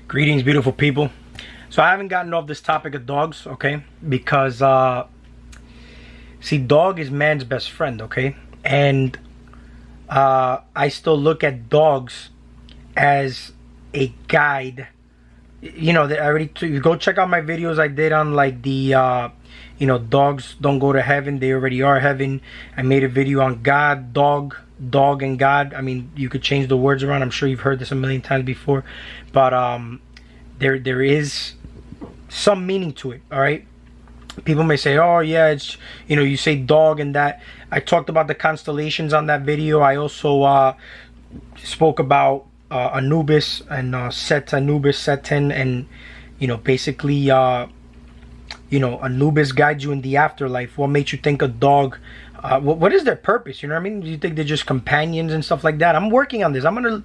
Greetings, beautiful people. So I haven't gotten off this topic of dogs, okay? Because, see, dog is man's best friend, okay? And I still look at dogs as a guide. You know, you go check out my videos I did on like the, dogs don't go to heaven, they already are heaven. I made a video on God, dog and God. I mean, you could change the words around. I'm sure you've heard this a million times before, but there is some meaning to it. All right, people may say, oh yeah, it's, you say dog and that. I talked about the constellations on that video. I also spoke about Anubis and Set Anubis, Seten, and basically Anubis guides you in the afterlife. What makes you think a dog, what is their purpose? You know what I mean? Do you think they're just companions and stuff like that? I'm working on this. I'm gonna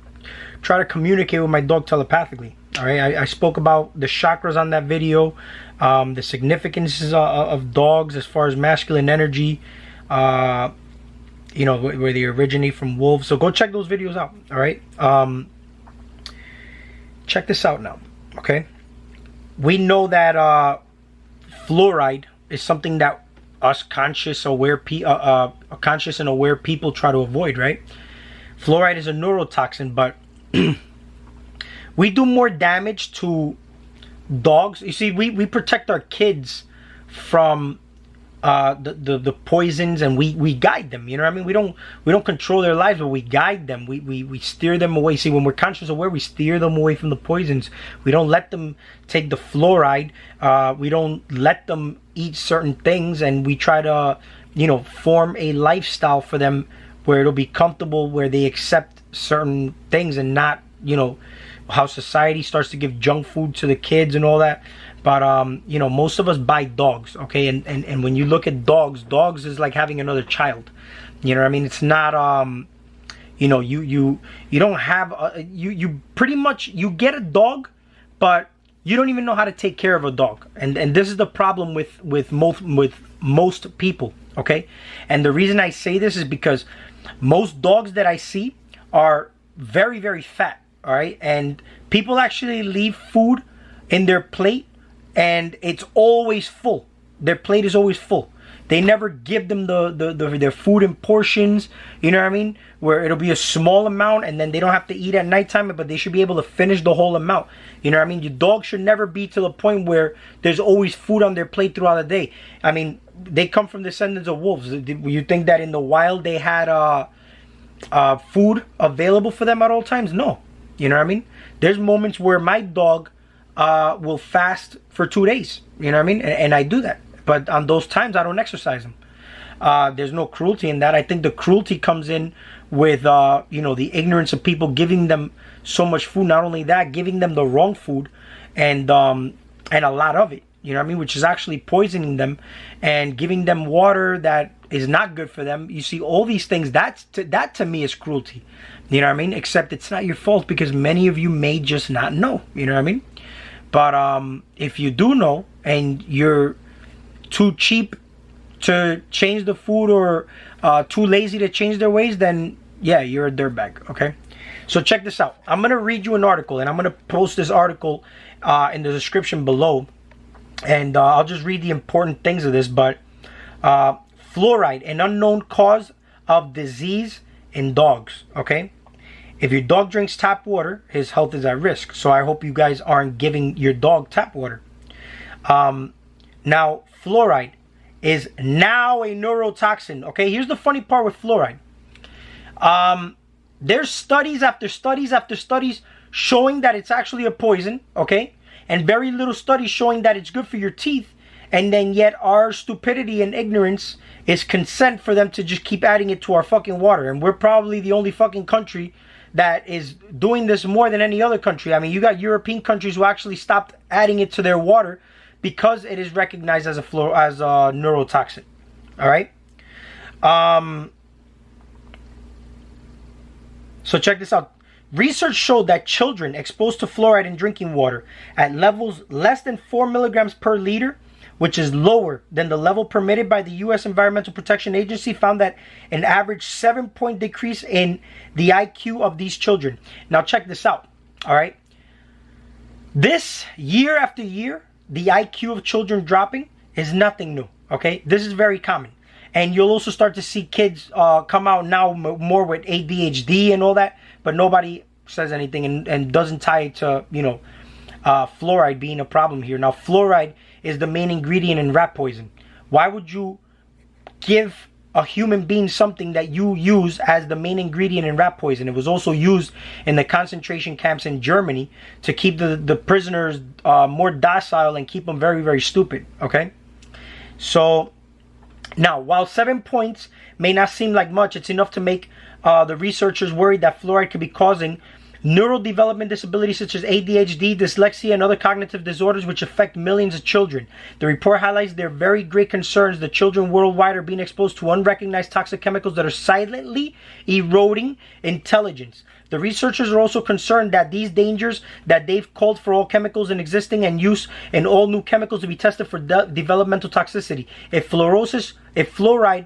try to communicate with my dog telepathically. All right, I spoke about the chakras on that video, the significances of dogs as far as masculine energy, where they originate from wolves. So go check those videos out. All right, check this out now. Okay, we know that fluoride is something that us conscious and aware people try to avoid, right? Fluoride is a neurotoxin, but we do more damage to dogs. You see, we protect our kids from the poisons, and we guide them. You know what I mean? We don't control their lives, but we guide them. We steer them away. See, when we're conscious aware, we steer them away from the poisons. We don't let them take the fluoride. We don't let them eat certain things, and we try to form a lifestyle for them where it'll be comfortable, where they accept certain things, and not how society starts to give junk food to the kids and all that. But most of us buy dogs, okay? And when you look at dogs is like having another child. You know what I mean? It's not you don't have you pretty much, you get a dog, but you don't even know how to take care of a dog. And this is the problem with most people, okay? And the reason I say this is because most dogs that I see are very, very fat. All right, and people actually leave food in their plate, and it's always full. Their plate is always full. They never give them their food in portions. You know what I mean? Where it'll be a small amount, and then they don't have to eat at nighttime, but they should be able to finish the whole amount. You know what I mean? Your dog should never be to the point where there's always food on their plate throughout the day. I mean, they come from descendants of wolves. You think that in the wild they had food available for them at all times? No. You know what I mean? There's moments where my dog will fast for 2 days. You know what I mean? And I do that. But on those times, I don't exercise them. There's no cruelty in that. I think the cruelty comes in with, the ignorance of people giving them so much food. Not only that, giving them the wrong food and a lot of it. You know what I mean? Which is actually poisoning them and giving them water that is not good for them. You see, all these things, that to me is cruelty. You know what I mean? Except it's not your fault, because many of you may just not know. You know what I mean? But if you do know and you're too cheap to change the food, or too lazy to change their ways, then yeah, you're a dirtbag, okay? So check this out. I'm going to read you an article, and I'm going to post this article in the description below. And I'll just read the important things of this. But fluoride, an unknown cause of disease in dogs, okay? If your dog drinks tap water, his health is at risk. So I hope you guys aren't giving your dog tap water. Now, fluoride is now a neurotoxin. Okay, here's the funny part with fluoride. There's studies after studies after studies showing that it's actually a poison, okay? And very little studies showing that it's good for your teeth. And then yet our stupidity and ignorance is consent for them to just keep adding it to our fucking water. And we're probably the only fucking country that is doing this more than any other country. I mean, you got European countries who actually stopped adding it to their water because it is recognized as a neurotoxin. All right. So check this out. Research showed that children exposed to fluoride in drinking water at levels less than 4 milligrams per liter, which is lower than the level permitted by the U.S. Environmental Protection Agency, found that an average 7-point decrease in the IQ of these children. Now check this out, all right? This, year after year, the IQ of children dropping is nothing new. Okay, this is very common. And you'll also start to see kids come out now more with ADHD and all that, but nobody says anything and doesn't tie it to, you know, fluoride being a problem here. Now, fluoride is the main ingredient in rat poison. Why would you give a human being something that you use as the main ingredient in rat poison? It was also used in the concentration camps in Germany to keep the prisoners more docile and keep them very, very stupid. Okay, so now, while 7 points may not seem like much, it's enough to make the researchers worried that fluoride could be causing neurodevelopment disabilities such as ADHD, dyslexia, and other cognitive disorders which affect millions of children. The report highlights their very great concerns that children worldwide are being exposed to unrecognized toxic chemicals that are silently eroding intelligence. The researchers are also concerned that these dangers that they've called for all chemicals in existing and use in all new chemicals to be tested for developmental toxicity. If fluoride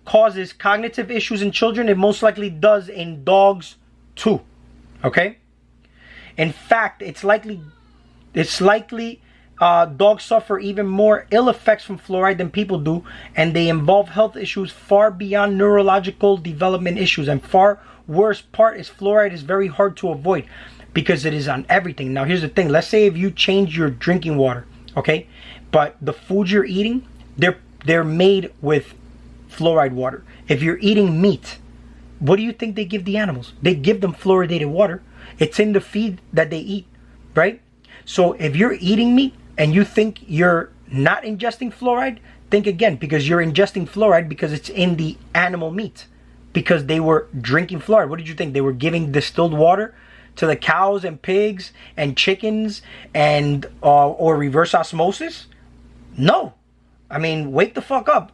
causes cognitive issues in children, it most likely does in dogs too. Okay? In fact, it's likely dogs suffer even more ill effects from fluoride than people do, and they involve health issues far beyond neurological development issues. And far worse part is fluoride is very hard to avoid because it is on everything. Now, here's the thing. Let's say if you change your drinking water, okay? But the foods you're eating, they're made with fluoride water. If you're eating meat, what do you think they give the animals? They give them fluoridated water. It's in the feed that they eat, right? So if you're eating meat and you think you're not ingesting fluoride, think again, because you're ingesting fluoride because it's in the animal meat, because they were drinking fluoride. What did you think? They were giving distilled water to the cows and pigs and chickens and or reverse osmosis? No. I mean, wake the fuck up.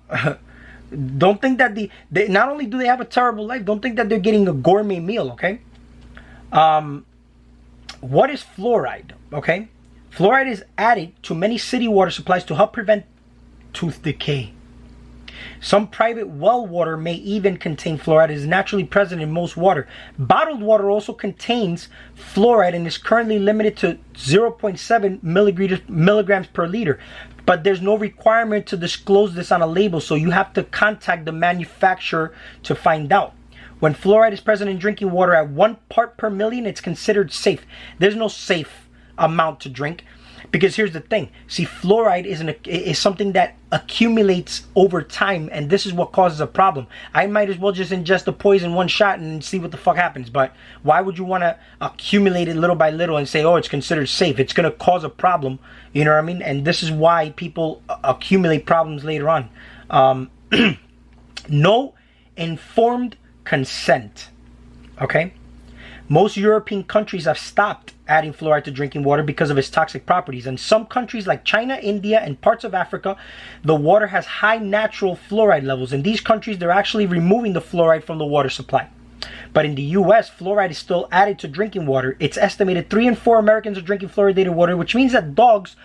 Don't think that they not only do they have a terrible life, don't think that they're getting a gourmet meal, okay? What is fluoride, okay? Fluoride is added to many city water supplies to help prevent tooth decay. Some private well water may even contain fluoride. It is naturally present in most water. Bottled water also contains fluoride and is currently limited to 0.7 milligrams per liter. But there's no requirement to disclose this on a label, so you have to contact the manufacturer to find out. When fluoride is present in drinking water at 1 part per million, it's considered safe. There's no safe amount to drink. Because here's the thing. See, fluoride is something that accumulates over time, and this is what causes a problem. I might as well just ingest the poison one shot and see what the fuck happens. But why would you want to accumulate it little by little and say, oh, it's considered safe? It's going to cause a problem. You know what I mean? And this is why people accumulate problems later on. No informed consent. Okay? Most European countries have stopped adding fluoride to drinking water because of its toxic properties. In some countries like China, India, and parts of Africa, the water has high natural fluoride levels. In these countries, they're actually removing the fluoride from the water supply. But in the US, fluoride is still added to drinking water. It's estimated 3 in 4 Americans are drinking fluoridated water, which means that dogs,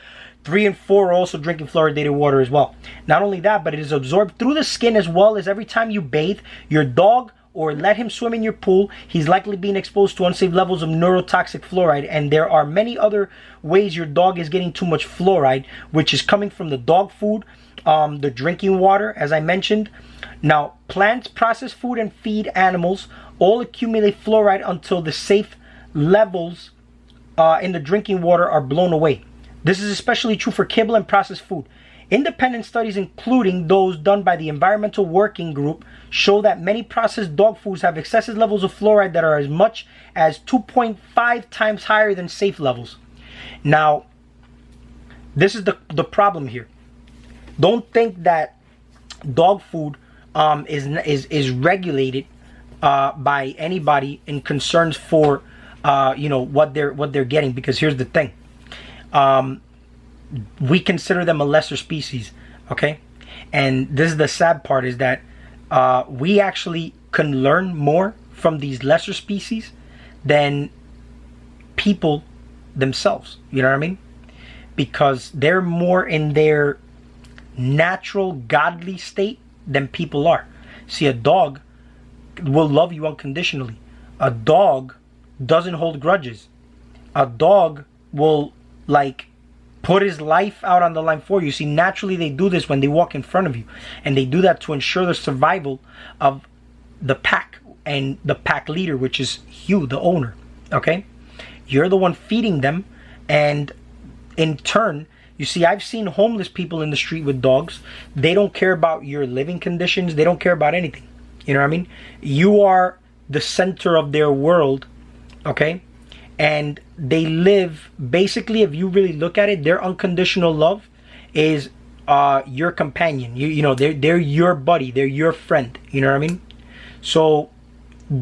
3 in 4 are also drinking fluoridated water as well. Not only that, but it is absorbed through the skin as well as every time you bathe your dog or let him swim in your pool, he's likely being exposed to unsafe levels of neurotoxic fluoride. And there are many other ways your dog is getting too much fluoride, which is coming from the dog food, the drinking water, as I mentioned. Now, plants, processed food, and feed animals all accumulate fluoride until the safe levels in the drinking water are blown away. This is especially true for kibble and processed food. Independent studies, including those done by the Environmental Working Group, show that many processed dog foods have excessive levels of fluoride that are as much as 2.5 times higher than safe levels. Now, this is the problem here. Don't think that dog food is regulated by anybody in concerns for what they're getting, because here's the thing. We consider them a lesser species, okay? And this is the sad part, is that we actually can learn more from these lesser species than people themselves, you know what I mean? Because they're more in their natural godly state than people are. See, a dog will love you unconditionally. A dog doesn't hold grudges. A dog will like put his life out on the line for you. See, naturally they do this when they walk in front of you, and they do that to ensure the survival of the pack and the pack leader, which is you, the owner. Okay, you're the one feeding them, and in turn, you see, I've seen homeless people in the street with dogs. They don't care about your living conditions. They don't care about anything. You know what I mean? You are the center of their world, okay? And they live, basically, if you really look at it, their unconditional love is your companion. You know, they're your buddy. They're your friend. You know what I mean? So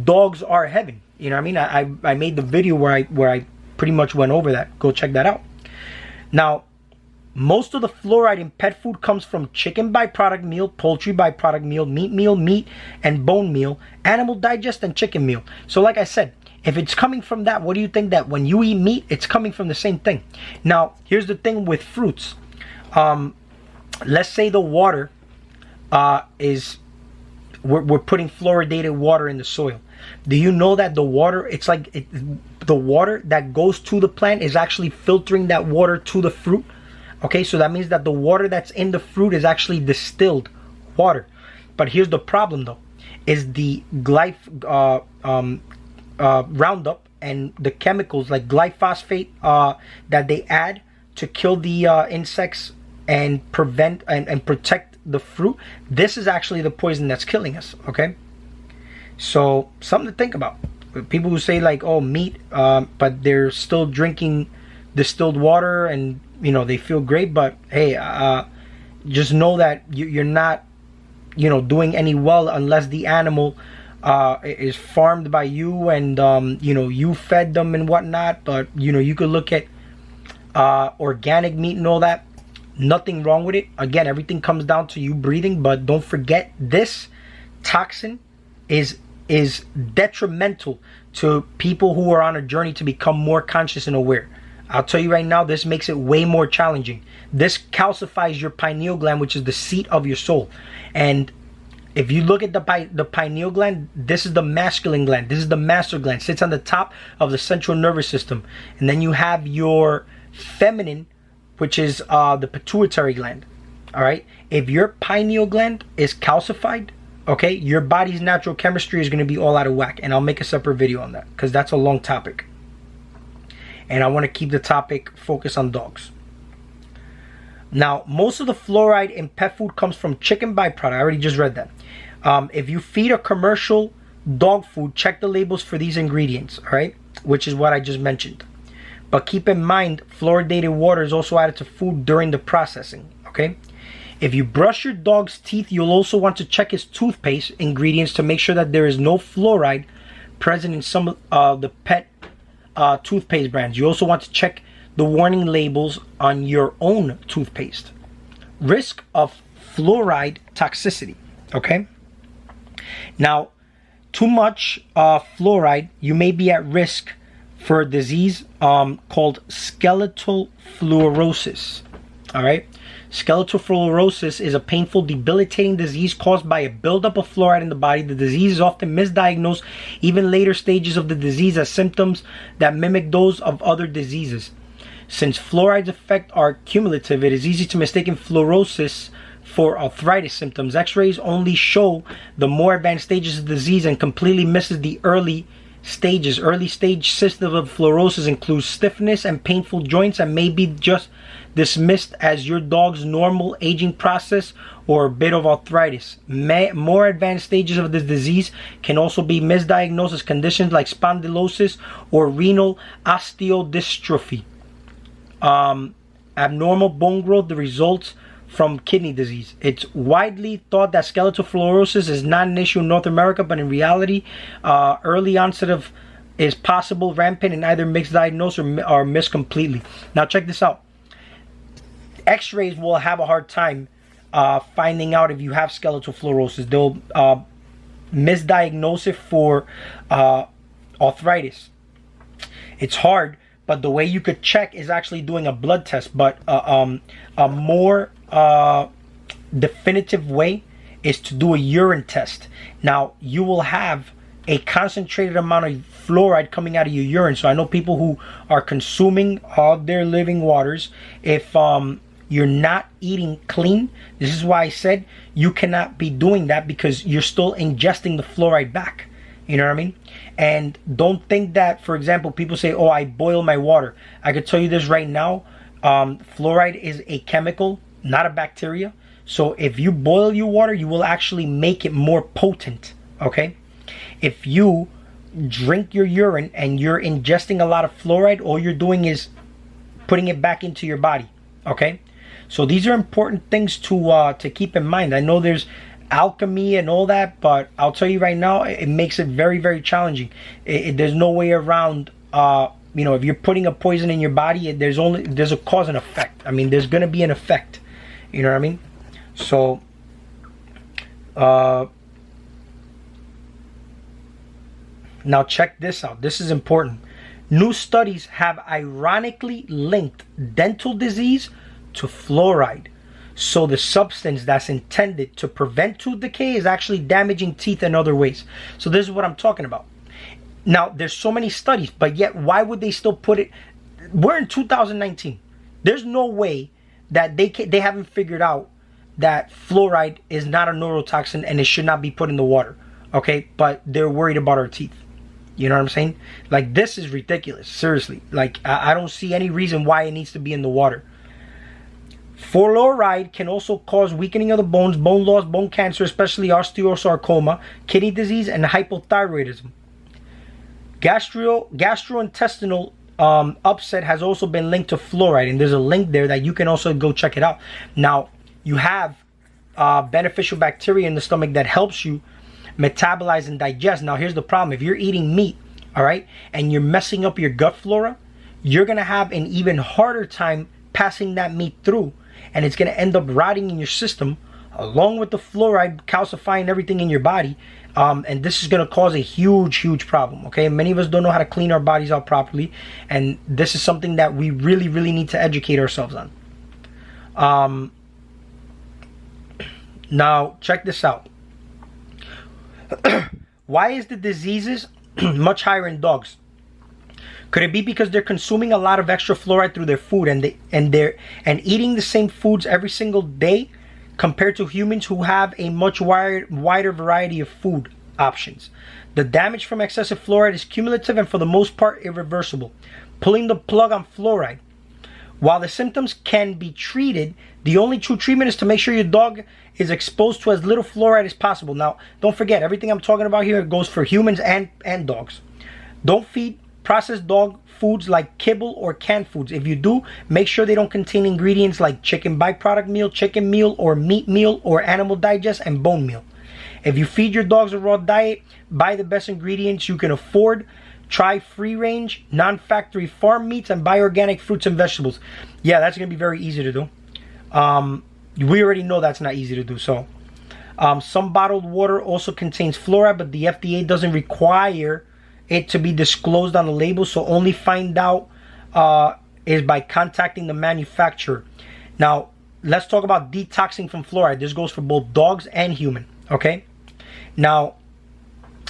dogs are heaven. You know what I mean? I made the video where I pretty much went over that. Go check that out. Now, most of the fluoride in pet food comes from chicken byproduct meal, poultry byproduct meal, meat and bone meal, animal digest, and chicken meal. So like I said, if it's coming from that, what do you think that when you eat meat, it's coming from the same thing? Now, here's the thing with fruits. Let's say the water we're putting fluoridated water in the soil. Do you know that the water, the water that goes to the plant is actually filtering that water to the fruit? Okay, so that means that the water that's in the fruit is actually distilled water. But here's the problem though, is the Roundup and the chemicals like glyphosate that they add to kill the insects and prevent and protect the fruit. This is actually the poison that's killing us, okay? So something to think about. People who say like, oh, meat, but they're still drinking distilled water and you know they feel great, but hey, just know that you're not, you know, doing any well unless the animal is farmed by you and you know, you fed them and whatnot. But you know, you could look at organic meat and all that. Nothing wrong with it. Again, everything comes down to you breathing. But don't forget, this toxin is detrimental to people who are on a journey to become more conscious and aware. I'll tell you right now, this makes it way more challenging. This calcifies your pineal gland, which is the seat of your soul. And if you look at the pineal gland, this is the masculine gland. This is the master gland. Sits on the top of the central nervous system. And then you have your feminine, which is the pituitary gland. All right. If your pineal gland is calcified, okay, your body's natural chemistry is going to be all out of whack. And I'll make a separate video on that because that's a long topic. And I want to keep the topic focused on dogs. Now, most of the fluoride in pet food comes from chicken byproduct. I already just read that. If you feed a commercial dog food, check the labels for these ingredients, all right? Which is what I just mentioned. But keep in mind, fluoridated water is also added to food during the processing, okay? If you brush your dog's teeth, you'll also want to check his toothpaste ingredients to make sure that there is no fluoride present in some of the pet toothpaste brands. You also want to check the warning labels on your own toothpaste. Risk of fluoride toxicity, okay? Now, too much fluoride, you may be at risk for a disease called skeletal fluorosis, all right? Skeletal fluorosis is a painful, debilitating disease caused by a buildup of fluoride in the body. The disease is often misdiagnosed, even later stages of the disease, as symptoms that mimic those of other diseases. Since fluoride's effects are cumulative, it is easy to mistake fluorosis for arthritis symptoms. X-rays only show the more advanced stages of the disease and completely misses the early stages. Early stage symptoms of fluorosis include stiffness and painful joints and may be just dismissed as your dog's normal aging process or a bit of arthritis. More advanced stages of this disease can also be misdiagnosed as conditions like spondylosis or renal osteodystrophy. Abnormal bone growth, the results from kidney disease. It's widely thought that skeletal fluorosis is not an issue in North America, but in reality, early onset of is possible, rampant, and either misdiagnosed or missed completely. Now check this out. X-rays will have a hard time finding out if you have skeletal fluorosis. They'll misdiagnose it for arthritis. It's hard, but the way you could check is actually doing a blood test. But a more definitive way is to do a urine test. Now, you will have a concentrated amount of fluoride coming out of your urine. So I know people who are consuming all their living waters, if you're not eating clean, this is why I said you cannot be doing that, because you're still ingesting the fluoride back. You know what I mean? And don't think that, for example, people say, oh, I boil my water. I could tell you this right now. Fluoride is a chemical, not a bacteria. So if you boil your water, you will actually make it more potent. Okay? If you drink your urine and you're ingesting a lot of fluoride, all you're doing is putting it back into your body. Okay? So these are important things to keep in mind. I know there's alchemy and all that, but I'll tell you right now, it makes it very, very challenging. There's no way around. You know, if you're putting a poison in your body, there's a cause and effect. I mean, there's gonna be an effect. You know what I mean? So, now check this out. This is important. New studies have ironically linked dental disease to fluoride. So the substance that's intended to prevent tooth decay is actually damaging teeth in other ways. So this is what I'm talking about. Now, there's so many studies, but yet why would they still put it? We're in 2019. There's no way that they haven't figured out that fluoride is not a neurotoxin and it should not be put in the water. Okay, but they're worried about our teeth. You know what I'm saying? Like, this is ridiculous. Seriously. Like, I don't see any reason why it needs to be in the water. Fluoride can also cause weakening of the bones, bone loss, bone cancer, especially osteosarcoma, kidney disease, and hypothyroidism. Gastrointestinal upset has also been linked to fluoride, and there's a link there that you can also go check it out. Now, you have beneficial bacteria in the stomach that helps you metabolize and digest. Now, here's the problem. If you're eating meat, all right, and you're messing up your gut flora, you're going to have an even harder time passing that meat through. And it's going to end up rotting in your system, along with the fluoride calcifying everything in your body. And this is going to cause a huge, huge problem. Okay, many of us don't know how to clean our bodies out properly. And this is something that we really, really need to educate ourselves on. Now, check this out. Why is the diseases much higher in dogs? Could it be because they're consuming a lot of extra fluoride through their food and eating the same foods every single day compared to humans who have a much wider variety of food options? The damage from excessive fluoride is cumulative and for the most part irreversible. Pulling the plug on fluoride. While the symptoms can be treated, the only true treatment is to make sure your dog is exposed to as little fluoride as possible. Now, don't forget, everything I'm talking about here goes for humans and dogs. Don't feed processed dog foods like kibble or canned foods. If you do, make sure they don't contain ingredients like chicken byproduct meal, chicken meal, or meat meal, or animal digest and bone meal. If you feed your dogs a raw diet, buy the best ingredients you can afford. Try free-range, non-factory farm meats, and buy organic fruits and vegetables. Yeah, that's going to be very easy to do. We already know that's not easy to do. So, some bottled water also contains fluoride, but the FDA doesn't require it to be disclosed on the label, so only find out is by contacting the manufacturer. Now, let's talk about detoxing from fluoride. This goes for both dogs and human, okay? Now,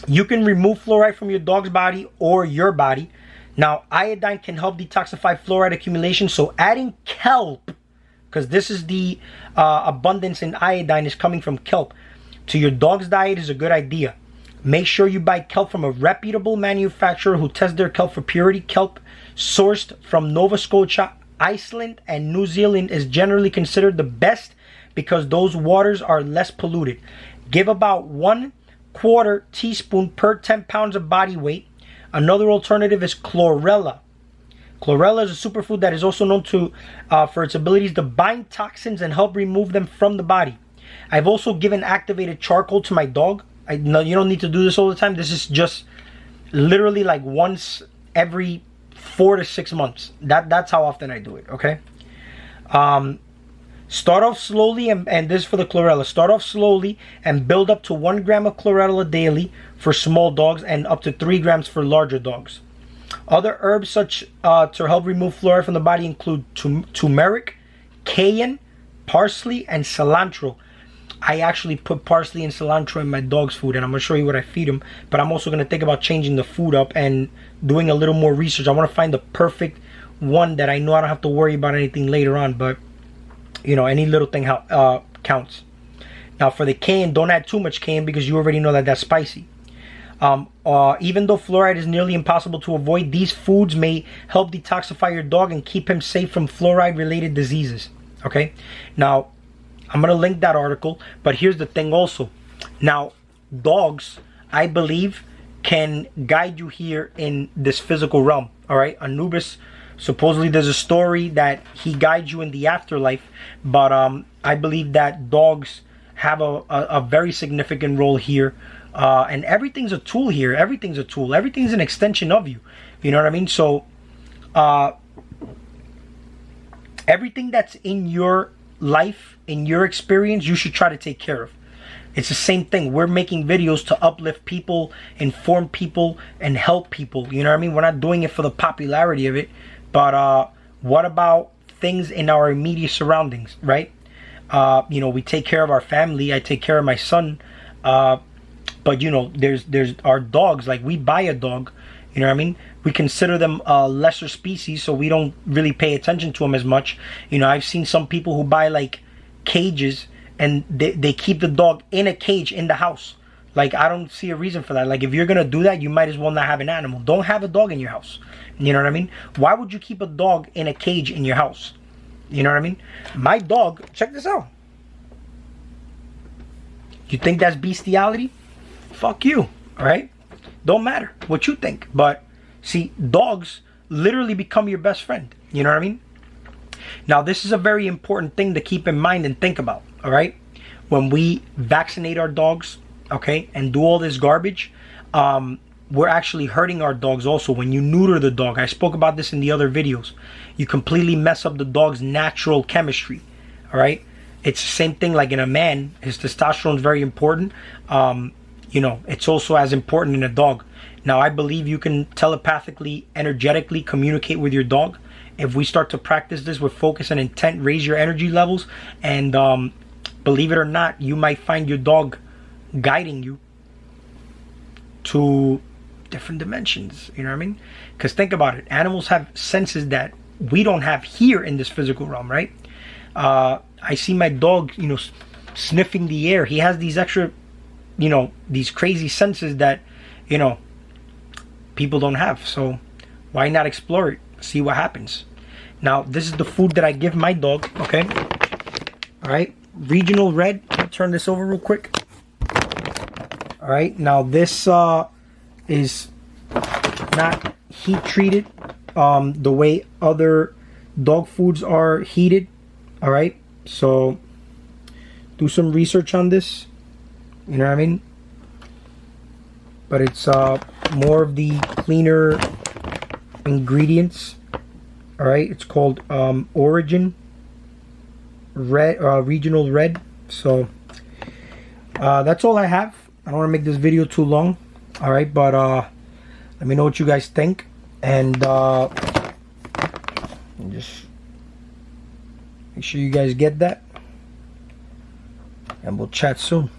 you can remove fluoride from your dog's body or your body. Now, iodine can help detoxify fluoride accumulation, so adding kelp, because this is the abundance in iodine is coming from kelp, to your dog's diet is a good idea. Make sure you buy kelp from a reputable manufacturer who tests their kelp for purity. Kelp sourced from Nova Scotia, Iceland, and New Zealand is generally considered the best because those waters are less polluted. Give about 1/4 teaspoon per 10 pounds of body weight. Another alternative is chlorella. Chlorella is a superfood that is also known for its abilities to bind toxins and help remove them from the body. I've also given activated charcoal to my dog. No, you don't need to do this all the time. This is just literally like once every 4 to 6 months. That's how often I do it, okay? Start off slowly, and this is for the chlorella. Start off slowly and build up to 1 gram of chlorella daily for small dogs and up to 3 grams for larger dogs. Other herbs such to help remove fluoride from the body include turmeric, cayenne, parsley, and cilantro. I actually put parsley and cilantro in my dog's food, and I'm gonna show you what I feed them. But I'm also gonna think about changing the food up and doing a little more research. I want to find the perfect one that I know I don't have to worry about anything later on. But you know, any little thing counts. Now for the cayenne, don't add too much cayenne because you already know that that's spicy. Even though fluoride is nearly impossible to avoid, these foods may help detoxify your dog and keep him safe from fluoride related diseases. Okay, now I'm gonna link that article, but here's the thing also. Now dogs, I believe, can guide you here in this physical realm. All right, Anubis, supposedly there's a story that he guides you in the afterlife, but I believe that dogs have a very significant role here, and everything's a tool here. Everything's a tool. Everything's an extension of you. You know what I mean? So everything that's in your life, in your experience, you should try to take care of. It's the same thing. We're making videos to uplift people, inform people, and help people. You know what I mean? We're not doing it for the popularity of it, but what about things in our immediate surroundings, right? You know, we take care of our family. I take care of my son. But you know, there's our dogs. Like, we buy a dog, you know what I mean? We consider them a lesser species, so we don't really pay attention to them as much. You know, I've seen some people who buy like cages and they keep the dog in a cage in the house. Like, I don't see a reason for that. Like, if you're gonna do that, you might as well not have an animal. Don't have a dog in your house. You know what I mean? Why would you keep a dog in a cage in your house? You know what I mean? My dog, check this out. You think that's bestiality? Fuck you, all right? Don't matter what you think. But see, dogs literally become your best friend. You know what I mean? Now, this is a very important thing to keep in mind and think about, all right? When we vaccinate our dogs, okay, and do all this garbage, we're actually hurting our dogs also. When you neuter the dog, I spoke about this in the other videos, you completely mess up the dog's natural chemistry, all right? It's the same thing like in a man. His testosterone is very important. You know, it's also as important in a dog. Now, I believe you can telepathically, energetically communicate with your dog. If we start to practice this with focus and intent, raise your energy levels, and believe it or not, you might find your dog guiding you to different dimensions. You know what I mean? Because think about it. Animals have senses that we don't have here in this physical realm, right? I see my dog, you know, sniffing the air. He has these extra, you know, these crazy senses that, you know, people don't have. So why not explore it? See what happens. Now, this is the food that I give my dog, okay? All right, regional red. I'll turn this over real quick. All right, now this is not heat treated the way other dog foods are heated. All right, so do some research on this. You know what I mean? But it's more of the cleaner ingredients. All right, it's called Origin Red, Regional Red. So that's all I have. I don't want to make this video too long. All right, but let me know what you guys think, and just make sure you guys get that, and we'll chat soon.